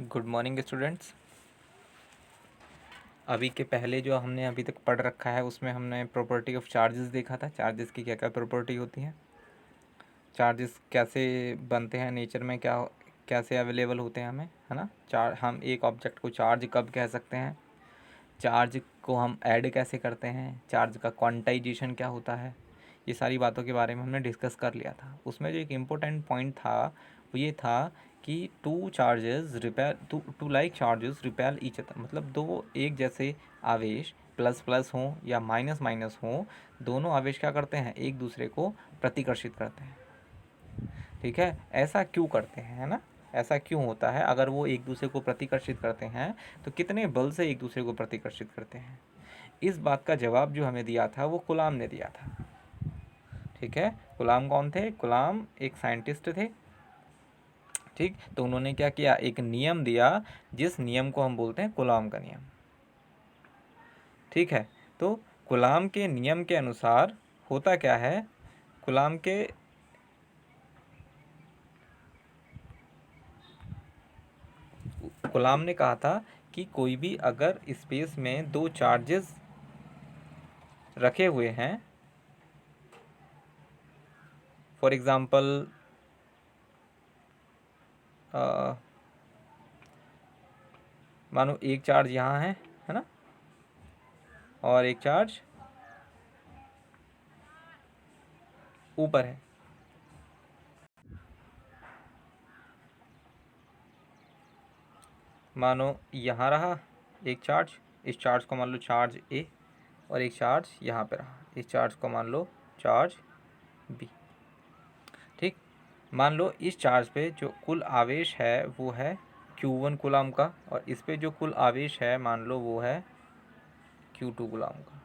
Good morning students. अभी के पहले जो हमने अभी तक पढ़ रखा है उसमें हमने प्रॉपर्टी ऑफ चार्जेस देखा था। चार्जेस की क्या क्या प्रॉपर्टी होती हैं, चार्जेस कैसे बनते हैं, नेचर में क्या कैसे अवेलेबल होते हैं हमें, है ना। हम एक ऑब्जेक्ट को चार्ज कब कह सकते हैं, चार्ज को हम ऐड कैसे करते हैं, चार्ज का क्वांटाइजेशन क्या होता है, ये सारी बातों के बारे में हमने डिस्कस कर लिया था। उसमें जो एक इम्पोर्टेंट पॉइंट था वो ये था कि two like charges repel each other, मतलब दो एक जैसे आवेश प्लस प्लस हों या माइनस माइनस हों, दोनों आवेश क्या करते हैं, एक दूसरे को प्रतिकर्षित करते हैं। ठीक है, ऐसा क्यों करते हैं, है ना, ऐसा क्यों होता है। अगर वो एक दूसरे को प्रतिकर्षित करते हैं तो कितने बल से एक दूसरे को प्रतिकर्षित करते हैं, इस बात का जवाब जो हमें दिया था वो कुलाम ने दिया था। ठीक है, कुलाम कौन थे, कुलाम एक साइंटिस्ट थे। ठीक, तो उन्होंने क्या किया, एक नियम दिया जिस नियम को हम बोलते हैं कुलाम का नियम। ठीक है, तो कुलाम के नियम के अनुसार होता क्या है, कुलाम ने कहा था कि कोई भी अगर स्पेस में दो चार्जेस रखे हुए हैं, फॉर एग्जांपल मानो एक चार्ज यहाँ है ना, और एक चार्ज ऊपर है। मानो यहाँ रहा एक चार्ज, इस चार्ज को मान लो चार्ज ए, और एक चार्ज यहाँ पे रहा, इस चार्ज को मान लो चार्ज बी। ठीक, मान लो इस चार्ज पे जो कुल आवेश है वो है Q1 कूलाम का, और इस पे जो कुल आवेश है मान लो वो है Q2 कूलाम का।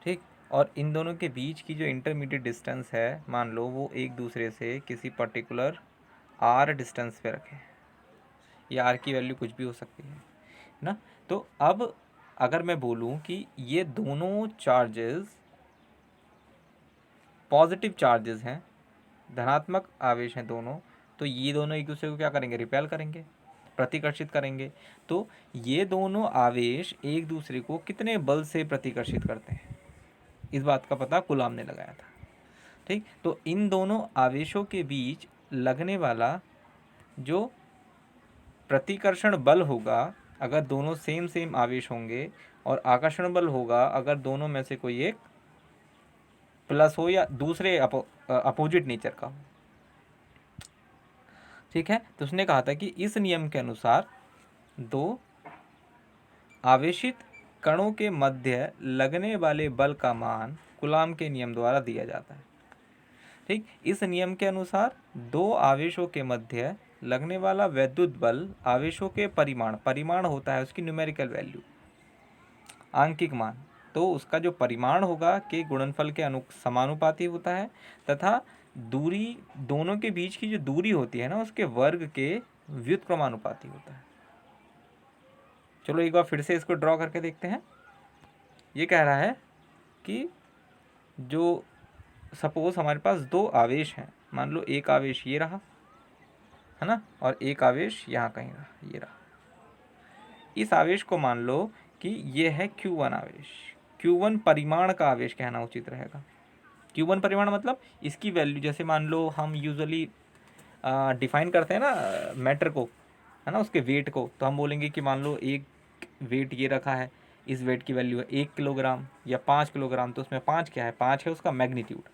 ठीक, और इन दोनों के बीच की जो इंटरमीडिएट डिस्टेंस है मान लो वो एक दूसरे से किसी पर्टिकुलर r डिस्टेंस पे रखें, या r की वैल्यू कुछ भी हो सकती है ना। तो अब अगर मैं बोलूँ कि ये दोनों चार्जेस पॉजिटिव चार्जेस हैं, धनात्मक आवेश हैं दोनों, तो ये दोनों एक दूसरे को क्या करेंगे, रिपेल करेंगे, प्रतिकर्षित करेंगे। तो ये दोनों आवेश एक दूसरे को कितने बल से प्रतिकर्षित करते हैं, इस बात का पता कुलाम ने लगाया था। ठीक, तो इन दोनों आवेशों के बीच लगने वाला जो प्रतिकर्षण बल होगा, अगर दोनों सेम सेम आवेश होंगे, और आकर्षण बल होगा अगर दोनों में से कोई एक प्लस हो या दूसरे अपोजिट नेचर का हो। ठीक है, तो उसने कहा था कि इस नियम के अनुसार दो आवेशित कणों के मध्य लगने वाले बल का मान कुलाम के नियम द्वारा दिया जाता है। ठीक, इस नियम के अनुसार दो आवेशों के मध्य लगने वाला वैद्युत बल आवेशों के परिमाण होता है उसकी न्यूमेरिकल वैल्यू, आंकिक मान, तो उसका जो परिमाण होगा के गुणनफल के समानुपाती होता है, तथा दूरी, दोनों के बीच की जो दूरी होती है ना उसके वर्ग के व्युत्क्रमानुपाती होता है। चलो एक बार फिर से इसको ड्रॉ करके देखते हैं। ये कह रहा है कि जो सपोज हमारे पास दो आवेश हैं, मान लो एक आवेश ये रहा है ना, और एक आवेश यहाँ कहीं रहा, ये रहा। इस आवेश को मान लो कि ये है Q1 आवेश, Q1 परिमाण का आवेश कहना उचित रहेगा। Q1 परिमाण मतलब इसकी वैल्यू, जैसे मान लो हम यूजुअली डिफाइन करते हैं ना मैटर को, है ना, उसके वेट को, तो हम बोलेंगे कि मान लो एक वेट ये रखा है, इस वेट की वैल्यू है 1 किलोग्राम या 5 किलोग्राम, तो उसमें 5 क्या है, 5 है उसका मैग्नीट्यूड,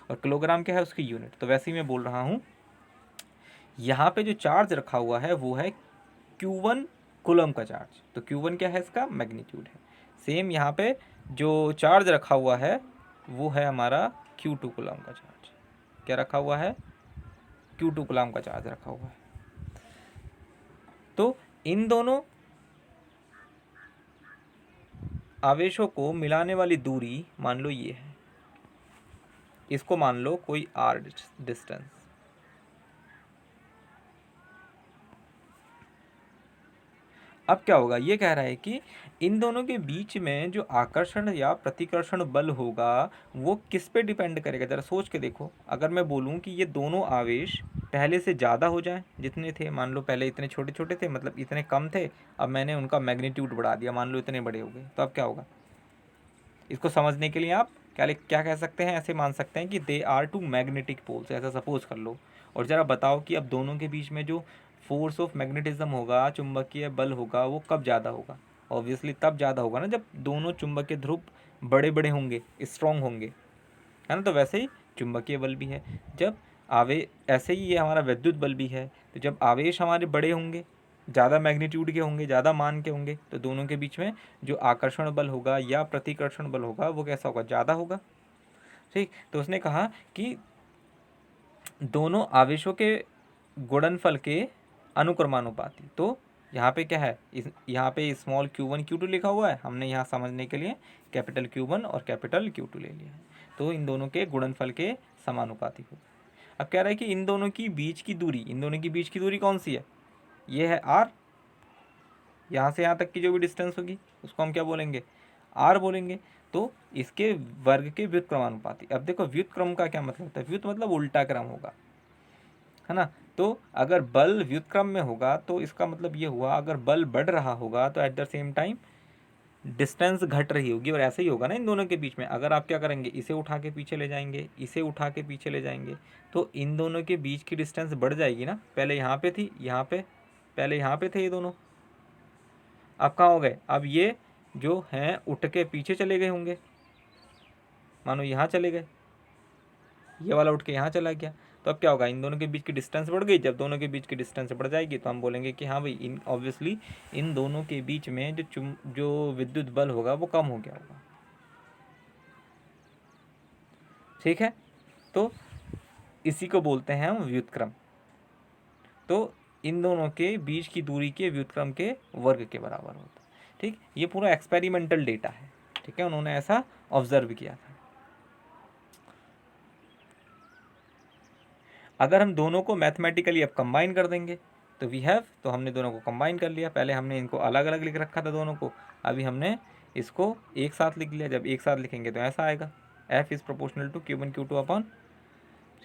और किलोग्राम क्या है उसकी यूनिट। तो वैसे ही मैं बोल रहा हूँ, यहाँ पे जो चार्ज रखा हुआ है वो है Q1 कूलम का चार्ज, तो Q1 क्या है, इसका मैग्नीट्यूड है। सेम यहाँ पे जो चार्ज रखा हुआ है वो है हमारा Q2 कूलम का चार्ज। क्या रखा हुआ है, Q2 कूलम का चार्ज रखा हुआ है। तो इन दोनों आवेशों को मिलाने वाली दूरी मान लो ये है, इसको मान लो कोई r डिस्टेंस। अब क्या होगा, ये कह रहा है कि इन दोनों के बीच में जो आकर्षण या प्रतिकर्षण बल होगा वो किस पे डिपेंड करेगा। ज़रा सोच के देखो, अगर मैं बोलूँ कि ये दोनों आवेश पहले से ज़्यादा हो जाएं जितने थे, मान लो पहले इतने छोटे छोटे थे, मतलब इतने कम थे, अब मैंने उनका मैग्नीट्यूड बढ़ा दिया, मान लो इतने बड़े हो गए, तो अब क्या होगा। इसको समझने के लिए आप क्या कह सकते हैं, ऐसे मान सकते हैं कि they are two magnetic poles, ऐसा सपोज कर लो। और ज़रा बताओ कि अब दोनों के बीच में जो फोर्स ऑफ मैग्नेटिज्म होगा, चुंबकीय बल होगा, वो कब ज़्यादा होगा। ऑब्वियसली तब ज़्यादा होगा ना जब दोनों चुंबकीय ध्रुव बड़े बड़े होंगे, स्ट्रॉन्ग होंगे, है ना। तो वैसे ही चुंबकीय बल भी है, जब ऐसे ही ये हमारा विद्युत बल भी है, तो जब आवेश हमारे बड़े होंगे, ज़्यादा मैग्नीट्यूड के होंगे, ज़्यादा मान के होंगे, तो दोनों के बीच में जो आकर्षण बल होगा या प्रतिकर्षण बल होगा वो कैसा होगा, ज़्यादा होगा। ठीक, तो उसने कहा कि दोनों आवेशों के गुणनफल के अनुक्रमानुपाती। तो यहाँ पे क्या है, यहाँ पे स्मॉल q1 q2 लिखा हुआ है, हमने यहाँ समझने के लिए कैपिटल Q1 और कैपिटल Q2 ले लिया है, तो इन दोनों के गुणनफल के समानुपाती होगा। अब कह रहा है कि इन दोनों की बीच की दूरी कौन सी है, ये है r। यहाँ से यहाँ तक की जो भी डिस्टेंस होगी उसको हम क्या बोलेंगे, r बोलेंगे। तो इसके वर्ग के व्युत्क्रमानुपाती। अब देखो व्युत्क्रम का क्या मतलब होता है, व्युत मतलब उल्टा क्रम होगा, है ना। तो अगर बल व्युत्क्रम में होगा तो इसका मतलब ये हुआ, अगर बल बढ़ रहा होगा तो at the same time distance घट रही होगी। और ऐसे ही होगा ना इन दोनों के बीच में, अगर आप क्या करेंगे, इसे उठा के पीछे ले जाएंगे, इसे उठा के पीछे ले जाएंगे, तो इन दोनों के बीच की डिस्टेंस बढ़ जाएगी ना। पहले यहाँ पे थी, पहले यहाँ पे थे ये दोनों, अब कहाँ हो गए, अब ये जो हैं उठ के पीछे चले गए होंगे, मानो यहाँ चले गए, ये वाला उठ के यहाँ चला गया। तो अब क्या होगा, इन दोनों के बीच की डिस्टेंस बढ़ गई। जब दोनों के बीच की डिस्टेंस बढ़ जाएगी तो हम बोलेंगे कि हाँ भाई, इन ऑब्वियसली इन दोनों के बीच में जो विद्युत बल होगा वो कम हो गया होगा। ठीक है, तो इसी को बोलते हैं हम व्युत्क्रम। तो इन दोनों के बीच की दूरी के व्युत्क्रम के वर्ग के बराबर होता है। ठीक, ये पूरा एक्सपेरिमेंटल डेटा है, ठीक है, उन्होंने ऐसा ऑब्जर्व किया था। अगर हम दोनों को मैथमेटिकली अब कंबाइन कर देंगे तो वी हैव, तो हमने दोनों को कंबाइन कर लिया। पहले हमने इनको अलग अलग लिख रखा था दोनों को, अभी हमने इसको एक साथ लिख लिया। जब एक साथ लिखेंगे तो ऐसा आएगा, F is proportional to Q1 Q2 upon.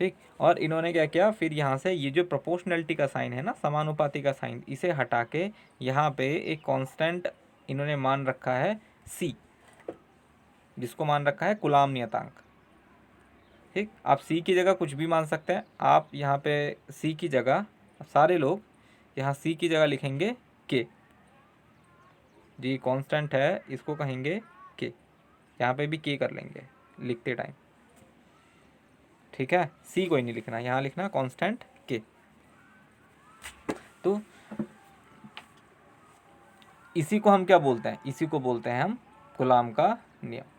ठीक, और इन्होंने क्या किया, फिर यहाँ से ये जो प्रोपोर्शनलिटी का साइन है ना, समानुपाती का साइन, इसे हटा के यहाँ पे एक कांस्टेंट इन्होंने मान रखा है C, जिसको मान रखा है कूलाम नियतांक। ठीक, आप सी की जगह कुछ भी मान सकते हैं। आप यहाँ पे सी की जगह, सारे लोग यहाँ सी की जगह लिखेंगे के, जी कांस्टेंट है इसको कहेंगे के, यहाँ पे भी के कर लेंगे लिखते टाइम। ठीक है, सी कोई नहीं लिखना, यहाँ लिखना कांस्टेंट के। तो इसी को हम क्या बोलते हैं, इसी को बोलते हैं हम कूलाम का नियम।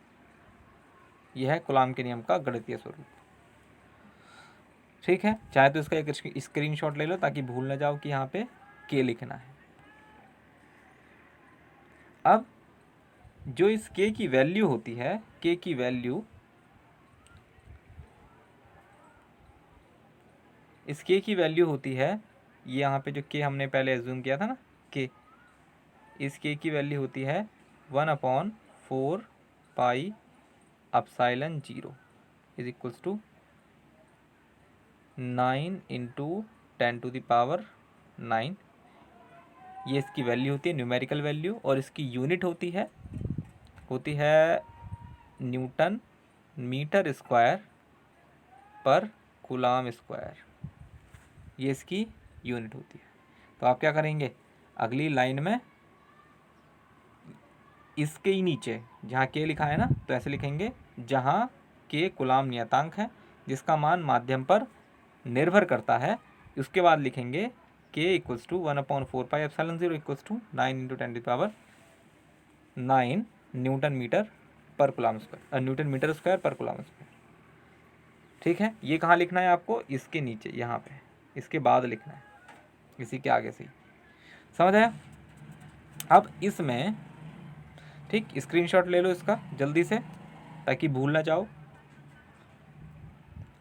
यह है कूलाम के नियम का गणितीय स्वरूप। ठीक है, चाहे तो इसका एक स्क्रीनशॉट ले लो ताकि भूल ना जाओ कि यहाँ पे के लिखना है। अब जो इस के की वैल्यू होती है, के की वैल्यू, इस के की वैल्यू होती है, ये यहाँ पे जो के हमने पहले एज्यूम किया था ना, के, इस के की वैल्यू होती है 1/4 pi epsilon 0 is equals to 9 × 10⁹। ये इसकी वैल्यू होती है, न्यूमेरिकल वैल्यू, और इसकी यूनिट होती है न्यूटन मीटर स्क्वायर पर कूलाम स्क्वायर। ये इसकी यूनिट होती है। तो आप क्या करेंगे, अगली लाइन में इसके ही नीचे जहाँ के लिखा है ना, तो ऐसे लिखेंगे, जहाँ के कूलाम नियतांक है जिसका मान माध्यम पर निर्भर करता है, उसके बाद लिखेंगे K equals to 1/4 pi epsilon 0 equals to 9 × 10⁹ newton metre पर coulomb square, newton metre square पर कूलाम स्क्वायर। ठीक है, ये कहाँ लिखना है आपको, इसके नीचे यहाँ पे, इसके बाद लिखना है, इसी के आगे से ही। समझ आया। अब इसमें, ठीक, स्क्रीनशॉट ले लो इसका जल्दी से ताकि भूल ना जाओ।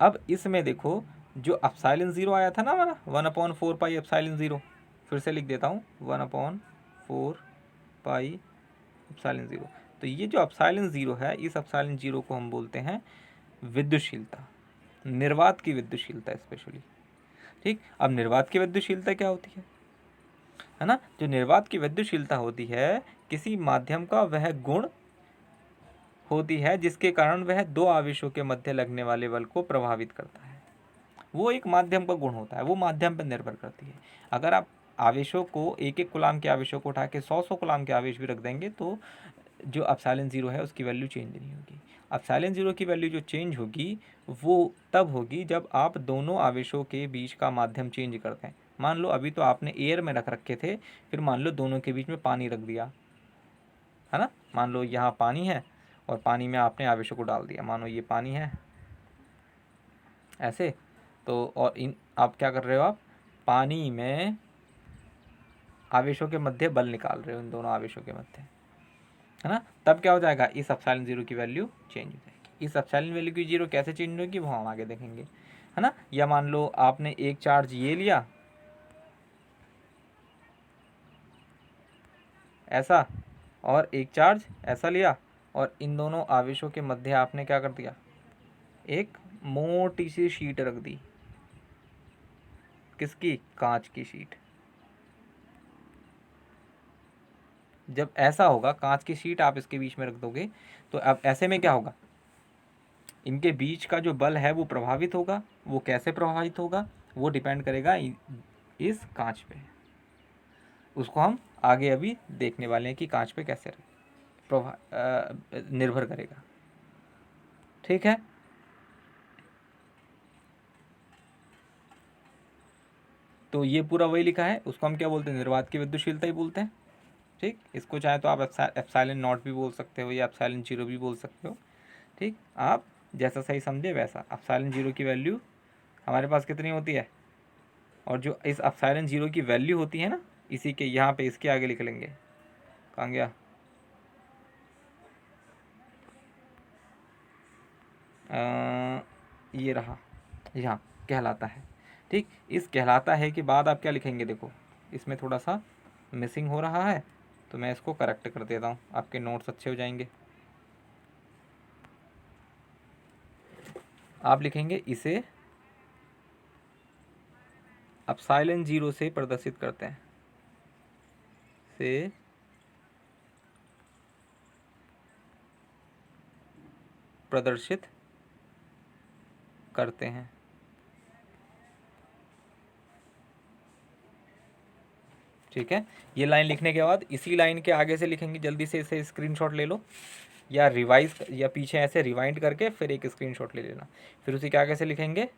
अब इसमें देखो, जो एप्सिलॉन 0 आया था ना हमारा 1/4 पाई एप्सिलॉन 0, फिर से लिख देता हूँ 1/4 4 पाई एप्सिलॉन 0। तो ये जो एप्सिलॉन 0 है, इस एप्सिलॉन 0 को हम बोलते हैं विद्युतशीलता, निर्वात की विद्युतशीलता स्पेशली। ठीक, अब निर्वात की विद्युतशीलता क्या होती है ना? जो निर्वात की विद्युतशीलता होती है, किसी माध्यम का वह गुण होती है जिसके कारण वह दो आवेशों के मध्य लगने वाले बल को प्रभावित करता है। वो एक माध्यम का गुण होता है, वो माध्यम पर निर्भर करती है। अगर आप आवेशों को, एक एक कूलाम के आवेशों को उठा के 100 कूलाम के आवेश भी रख देंगे तो जो एप्सिलॉन 0 है उसकी वैल्यू चेंज नहीं होगी। एप्सिलॉन 0 की वैल्यू जो चेंज होगी वो तब होगी जब आप दोनों आवेशों के बीच का माध्यम चेंज करते हैं। मान लो अभी तो आपने एयर में रख रखे थे, फिर मान लो दोनों के बीच में पानी रख दिया, है ना? मान लो यहाँ पानी है और पानी में आपने आवेशों को डाल दिया, मानो ये पानी है ऐसे, तो और इन आप क्या कर रहे हो, आप पानी में आवेशों के मध्य बल निकाल रहे हो, इन दोनों आवेशों के मध्य, है ना? तब क्या हो जाएगा, इस एप्सिलॉन 0 की वैल्यू चेंज हो जाएगी। इस एप्सिलॉन वैल्यू की 0 कैसे चेंज होगी वो हम आगे देखेंगे, है ना? या मान लो आपने एक चार्ज ये लिया ऐसा और एक चार्ज ऐसा लिया, और इन दोनों आवेशों के मध्य आपने क्या कर दिया, एक मोटी सी शीट रख दी, किसकी, कांच की शीट। जब ऐसा होगा, कांच की शीट आप इसके बीच में रख दोगे, तो अब ऐसे में क्या होगा, इनके बीच का जो बल है वो प्रभावित होगा। वो कैसे प्रभावित होगा, वो डिपेंड करेगा इस कांच पे। उसको हम आगे अभी देखने वाले हैं कि कांच पे कैसे निर्भर करेगा। ठीक है, तो ये पूरा वही लिखा है, उसको हम क्या बोलते हैं, निर्वात की विद्युतशीलता ही बोलते हैं। ठीक, इसको चाहे तो आप एप्सिलॉन नॉट भी बोल सकते हो या एप्सिलॉन 0 भी बोल सकते हो। ठीक, आप जैसा सही समझे वैसा। एप्सिलॉन 0 की वैल्यू हमारे पास कितनी होती है, और जो इस एप्सिलॉन 0 की वैल्यू होती है ना, इसी के यहाँ पे इसके आगे लिख लेंगे, कहाँ गया, ये रहा, यहाँ कहलाता है। ठीक, इस कहलाता है के बाद आप क्या लिखेंगे, देखो इसमें थोड़ा सा मिसिंग हो रहा है तो मैं इसको करेक्ट कर देता हूँ, आपके नोट्स अच्छे हो जाएंगे। आप लिखेंगे इसे एप्सिलॉन 0 से प्रदर्शित करते हैं, से प्रदर्शित करते हैं। ठीक है, ये लाइन लिखने के बाद इसी लाइन के आगे से लिखेंगे, जल्दी से इसे स्क्रीनशॉट ले लो, या रिवाइज या पीछे ऐसे रिवाइंड करके फिर एक स्क्रीनशॉट ले लेना। फिर उसी के आगे से लिखेंगे,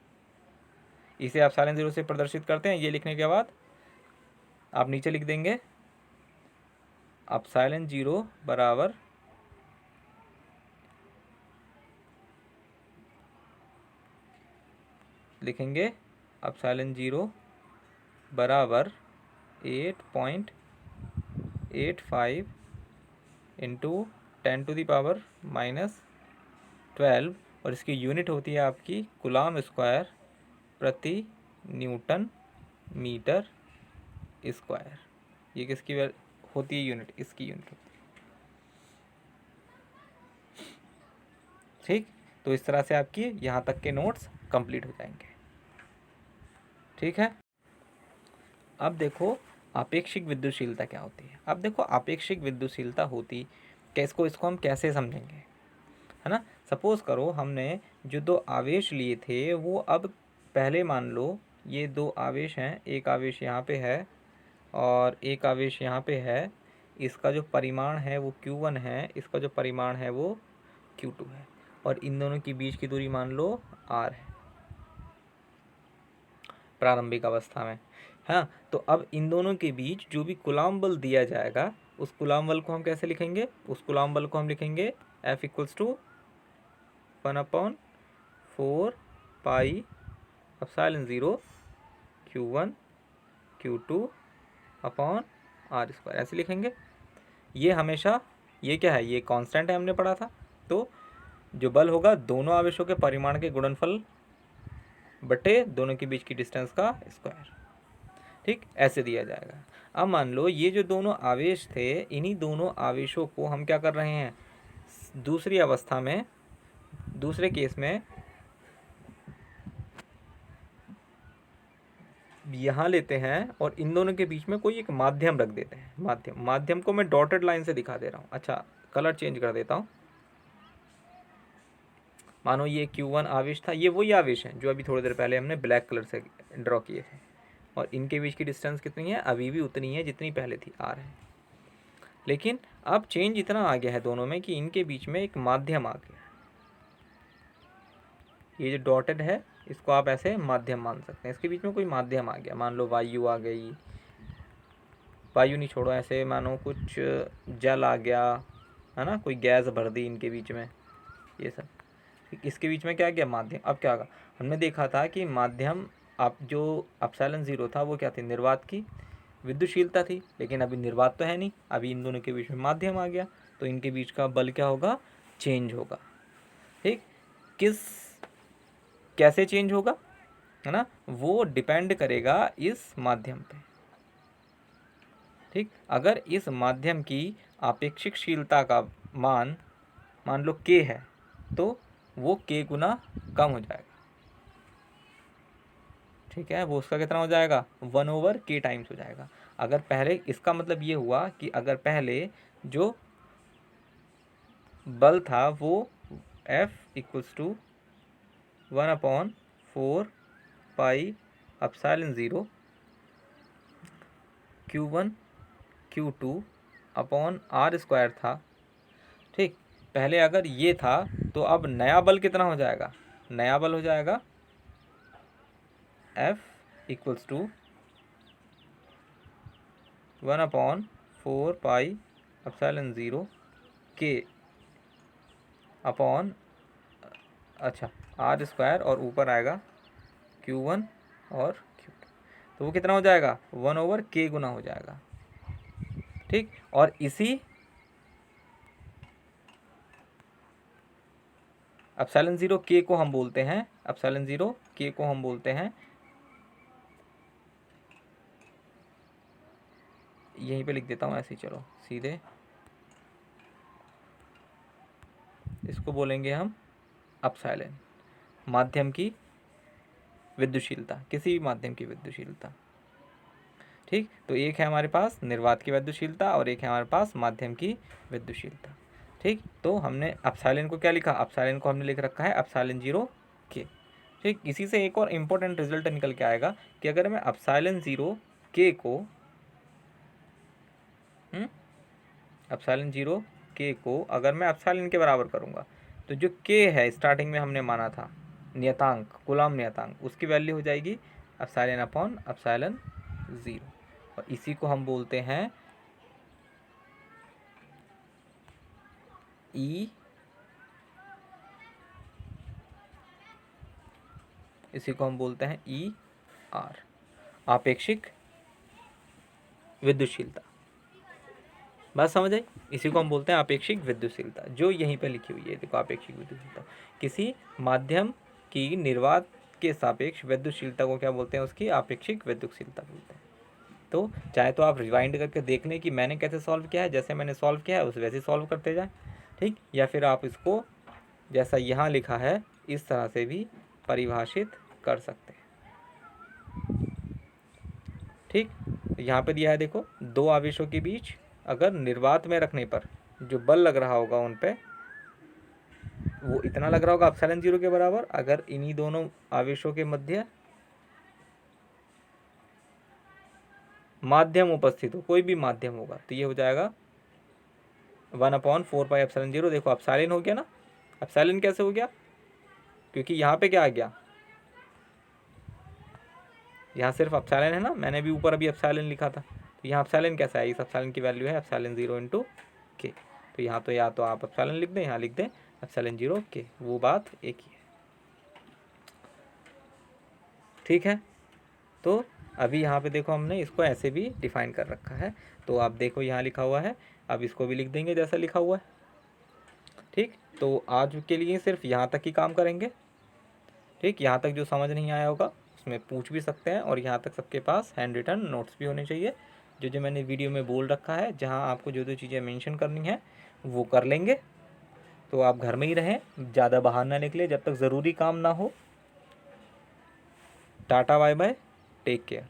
इसे एप्सिलॉन 0 से प्रदर्शित करते हैं। ये लिखने के बाद आप नीचे लिख देंगे एप्सिलॉन 0 बराबर लिखेंगे एप्सिलॉन 0 बराबर 8.85 इंटू 10⁻⁻12, और इसकी यूनिट होती है आपकी कूलाम स्क्वायर प्रति न्यूटन मीटर स्क्वायर। ये किसकी होती है यूनिट, इसकी यूनिट होती है। ठीक, तो इस तरह से आपकी यहाँ तक के नोट्स कंप्लीट हो जाएंगे। ठीक है, अब देखो आपेक्षिक विद्युतशीलता क्या होती है। अब देखो आपेक्षिक विद्युतशीलता होती इसको हम कैसे समझेंगे, है ना? सपोज करो हमने जो दो आवेश लिए थे वो, अब पहले मान लो ये दो आवेश हैं, एक आवेश यहाँ पे है और एक आवेश यहाँ पे है। इसका जो परिमाण है वो Q1 है, इसका जो परिमाण है वो Q2 है, और इन दोनों के बीच की दूरी मान लो R है प्रारंभिक अवस्था में। हाँ, तो अब इन दोनों के बीच जो भी कूलाम बल दिया जाएगा, उस कूलाम बल को हम कैसे लिखेंगे, उस कूलाम बल को हम लिखेंगे F = 1/4 pi epsilon 0 Q1 Q2 upon R², ऐसे लिखेंगे। ये हमेशा, ये क्या है, ये कांस्टेंट है, हमने पढ़ा था। तो जो बल होगा दोनों आवेशों के परिमाण के गुणनफल बटे दोनों के बीच की डिस्टेंस का स्क्वायर। ठीक, ऐसे दिया जाएगा। अब मान लो ये जो दोनों आवेश थे, इन्हीं दोनों आवेशों को हम क्या कर रहे हैं, दूसरी अवस्था में, दूसरे केस में यहाँ लेते हैं और इन दोनों के बीच में कोई एक माध्यम रख देते हैं। माध्यम को मैं डॉटेड लाइन से दिखा दे रहा हूँ। अच्छा, कलर चेंज कर देता हूँ। मानो ये Q1 आवेश था, ये वही आवेश है जो अभी थोड़ी देर पहले हमने ब्लैक कलर से ड्रॉ किए थे, और इनके बीच की डिस्टेंस कितनी है, अभी भी उतनी है जितनी पहले थी, R है। लेकिन अब चेंज इतना आ गया है दोनों में कि इनके बीच में एक माध्यम आ गया। ये जो डॉटेड है इसको आप ऐसे माध्यम मान सकते हैं, इसके बीच में कोई माध्यम आ गया। मान लो वायु आ गई, वायु नहीं छोड़ो, ऐसे मानो कुछ जल आ गया है ना, कोई गैस भर दी इनके बीच में, ये सब। इसके बीच में क्या गया, माध्यम। अब क्या होगा, हमने देखा था कि माध्यम, आप जो एप्सिलॉन 0 था वो क्या थी, निर्वात की विद्युतशीलता थी। लेकिन अभी निर्वात तो है नहीं, अभी इन दोनों के बीच में माध्यम आ गया, तो इनके बीच का बल क्या होगा, चेंज होगा। ठीक, कैसे चेंज होगा, है ना, वो डिपेंड करेगा इस माध्यम पे। ठीक, अगर इस माध्यम की आपेक्षिकशीलता का मान लो k है, तो वो k गुना कम हो जाएगा। ठीक है, वो उसका कितना हो जाएगा, 1/k टाइम्स हो जाएगा। अगर पहले, इसका मतलब ये हुआ कि अगर पहले जो बल था वो F = 1/4 pi epsilon 0 Q1 Q2 upon R² था। ठीक, पहले अगर ये था, तो अब नया बल कितना हो जाएगा, नया बल हो जाएगा F = 1/4 pi epsilon 0 K upon, अच्छा, R², और ऊपर आएगा Q1 और Q2, तो वो कितना हो जाएगा, 1/k गुना हो जाएगा। ठीक, और इसी एप्सिलॉन 0 k को हम बोलते हैं, एप्सिलॉन 0 k को हम बोलते हैं, यहीं पे लिख देता हूँ ऐसे ही, चलो सीधे इसको बोलेंगे हम एप्सिलॉन, माध्यम की विद्युतशीलता, किसी भी माध्यम की विद्युतशीलता। ठीक, तो एक है हमारे पास निर्वात की विद्युतशीलता और एक है हमारे पास माध्यम की विद्युतशीलता। ठीक, तो हमने एप्सिलॉन को क्या लिखा, एप्सिलॉन को हमने लिख रखा है एप्सिलॉन 0 k। ठीक, इसी से एक और इम्पोर्टेंट रिजल्ट निकल के आएगा कि अगर मैं एप्सिलॉन 0 k को एप्सिलॉन 0 k को अगर मैं एप्सिलॉन के बराबर करूँगा, तो जो k है स्टार्टिंग में हमने माना था नियतांक, कूलॉम नियतांक, उसकी वैल्यू हो जाएगी एप्सिलॉन अपॉन एप्सिलॉन 0, और इसी को हम बोलते हैं E, इसी को हम बोलते हैं ER, आपेक्षिक विद्युतशीलता। बात समझ आई, इसी को हम बोलते हैं आपेक्षिक विद्युतशीलता, जो यहीं पे लिखी हुई है, देखो, आपेक्षिक विद्युतशीलता। किसी माध्यम की निर्वात के सापेक्ष विद्युतशीलता को क्या बोलते हैं, उसकी आपेक्षिक विद्युतशीलता बोलते हैं। तो चाहे तो आप रिवाइंड करके देख लें कि मैंने कैसे सॉल्व किया है, जैसे मैंने सॉल्व किया है उस वैसे सॉल्व करते जाएं। ठीक, या फिर आप इसको जैसा यहाँ लिखा है इस तरह से भी परिभाषित कर सकते हैं। ठीक, यहाँ पे दिया है, देखो, दो आवेशों के बीच अगर निर्वात में रखने पर जो बल लग रहा होगा उन पे, वो इतना लग रहा होगा एप्सिलॉन 0 के बराबर। अगर इन्हीं दोनों आवेशों के मध्य माध्यम उपस्थित हो, कोई भी माध्यम होगा, तो ये हो जाएगा 1/4 पाई एप्सिलॉन 0। देखो एप्सिलॉन हो गया ना, एप्सिलॉन कैसे हो गया, क्योंकि यहाँ पे क्या आ गया, यहाँ सिर्फ एप्सिलॉन है ना, मैंने भी ऊपर अभी एप्सिलॉन लिखा था, तो यहाँ एप्सिलॉन कैसा है, इस एप्सिलॉन की वैल्यू है एप्सिलॉन 0 × k। तो यहाँ तो या तो आप एप्सिलॉन लिख दें, यहाँ लिख दें एप्सिलॉन 0 k, वो बात एक ही है। ठीक है, तो अभी यहाँ पे देखो हमने इसको ऐसे भी डिफाइन कर रखा है, तो आप देखो यहाँ लिखा हुआ है, अब इसको भी लिख देंगे जैसा लिखा हुआ है। ठीक, तो आज के लिए सिर्फ यहाँ तक ही काम करेंगे। ठीक, यहाँ तक जो समझ नहीं आया होगा उसमें पूछ भी सकते हैं, और यहाँ तक सबके पास हैंड रिटन नोट्स भी होने चाहिए, जो जो मैंने वीडियो में बोल रखा है, जहाँ आपको जो जो चीज़ें मेंशन करनी है वो कर लेंगे। तो आप घर में ही रहें, ज़्यादा बाहर ना निकले जब तक ज़रूरी काम ना हो। Tata bye bye, take care.